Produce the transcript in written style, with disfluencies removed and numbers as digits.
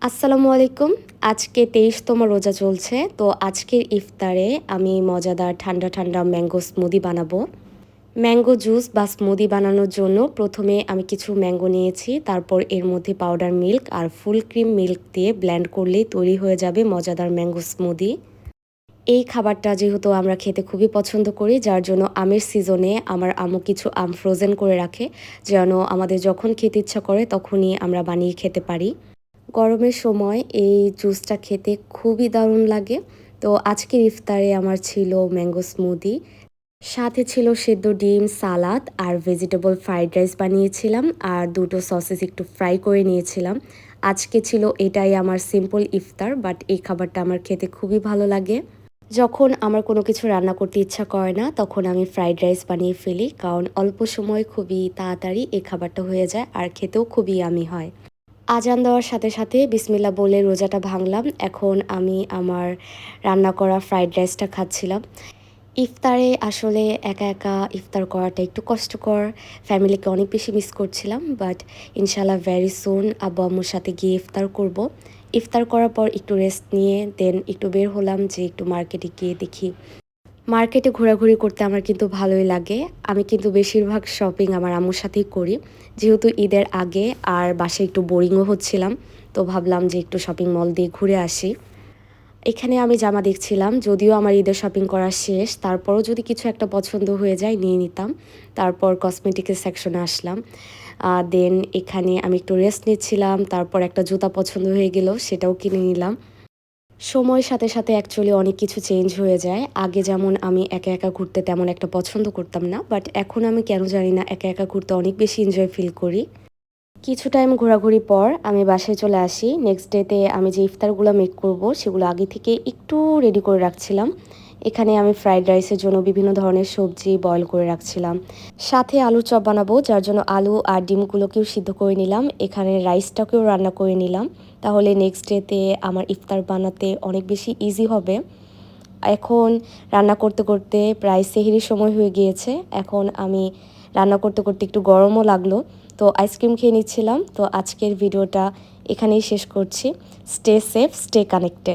আসসালামু আলাইকুম। আজকে ২৩তম রোজা চলছে। তো আজকের ইফতারে আমি মজাদার ঠান্ডা, ঠান্ডা ম্যাঙ্গো স্মুদি বানাবো। ম্যাঙ্গো জুস বা স্মুদি বানানোর জন্য ১ম এ আমি কিছু ম্যাঙ্গো নিয়েছি। তারপর এর মধ্যে পাউডার মিল্ক আর ফুল ক্রিম মিল্ক দিয়ে ব্লেন্ড করলেই তৈরি হয়ে যাবে মজাদার ম্যাঙ্গো স্মুদি। এই খাবারটা যেহেতু আমরা খেতে খুবই পছন্দ করি, যার জন্য আমের সিজনে আমার আম্মু কিছু আম ফ্রোজেন করে রাখে, যেন আমাদের যখন খেতে ইচ্ছা করে তখনই আমরা বানিয়ে খেতে পারি। গরমের সময় এই জুসটা খেতে খুবই দারুণ লাগে। তো আজকের ইফতারে আমার ছিল ম্যাঙ্গো স্মুদি, সাথে ছিল সেদ্ধ ডিম, সালাদ আর ভেজিটেবল ফ্রাইড রাইস বানিয়েছিলাম আর দুটো সসেস একটু ফ্রাই করে নিয়েছিলাম। আজকে ছিল এটাই আমার সিম্পল ইফতার, বাট এই খাবারটা আমার খেতে খুবই ভালো লাগে। যখন আমার কোনো কিছু রান্না করতে ইচ্ছা করে না তখন আমি ফ্রাইড রাইস বানিয়ে ফেলি, কারণ অল্প সময় খুবই তাড়াতাড়ি এই খাবারটা হয়ে যায় আর খেতেও খুবই ইয়ামি হয়। আজান দেওয়ার সাথে সাথে বিসমিল্লাহ বলে রোজাটা ভাঙলাম। এখন আমি আমার রান্না করা ফ্রাইড রাইসটা খাচ্ছিলাম। ইফতারে আসলে একা একা ইফতার করাটা একটু কষ্টকর। ফ্যামিলিকে অনেক বেশি মিস করছিলাম, বাট ইনশাল্লাহ ভেরি সুন আব্বু আম্মুর সাথে গিয়ে ইফতার করব। ইফতার করার পর একটু রেস্ট নিয়ে দেন একটু বের হলাম যে একটু মার্কেটে গিয়ে দেখি। মার্কেটে ঘোরাঘুরি করতে আমার কিন্তু ভালোই লাগে। আমি কিন্তু বেশিরভাগ শপিং আমার আম্মুর সাথেই করি। যেহেতু ঈদের আগে আর বাসায় একটু বোরিংও হচ্ছিলাম, তো ভাবলাম যে একটু শপিং মল দিয়ে ঘুরে আসি। এখানে আমি জামা দেখছিলাম, যদিও আমার ঈদের শপিং করা শেষ, তারপরও যদি কিছু একটা পছন্দ হয়ে যায় নিয়ে নিতাম। তারপর কসমেটিক্সের সেকশনে আসলাম। দেন এখানে আমি একটু রেস্ট নিচ্ছিলাম, তারপর একটা জুতা পছন্দ হয়ে গেল, সেটাও কিনে নিলাম। সময়ের সাথে সাথে অ্যাকচুয়ালি অনেক কিছু চেঞ্জ হয়ে যায়। আগে যেমন আমি একা একা ঘুরতে তেমন একটা পছন্দ করতাম না, বাট এখন আমি কেন জানি না একা একা ঘুরতে অনেক বেশি এনজয় ফিল করি। কিছু টাইম ঘোরাঘুরি পর আমি বাসায় চলে আসি। নেক্সট ডেতে আমি যে ইফতারগুলো মেক করব সেগুলো আগে থেকে একটু রেডি করে রাখছিলাম। এখানে আমি ফ্রাইড রাইসের জন্য বিভিন্ন ধরনের সবজি বয়েল করে রাখছিলাম, সাথে আলুর চপ বানাবো, যার জন্য আলু আর ডিমগুলোকেও সিদ্ধ করে নিলাম। এখানে রাইসটাকেও রান্না করে নিলাম, তাহলে নেক্সট ডেতে আমার ইফতার বানাতে অনেক বেশি ইজি হবে। এখন রান্না করতে করতে প্রায় সেহরির সময় হয়ে গিয়েছে। এখন আমি রান্না করতে করতে একটু গরমও লাগলো, তো আইসক্রিম খেয়ে নিচ্ছিলাম। তো আজকের ভিডিওটা এখানেই শেষ করছি। Stay safe, stay connected.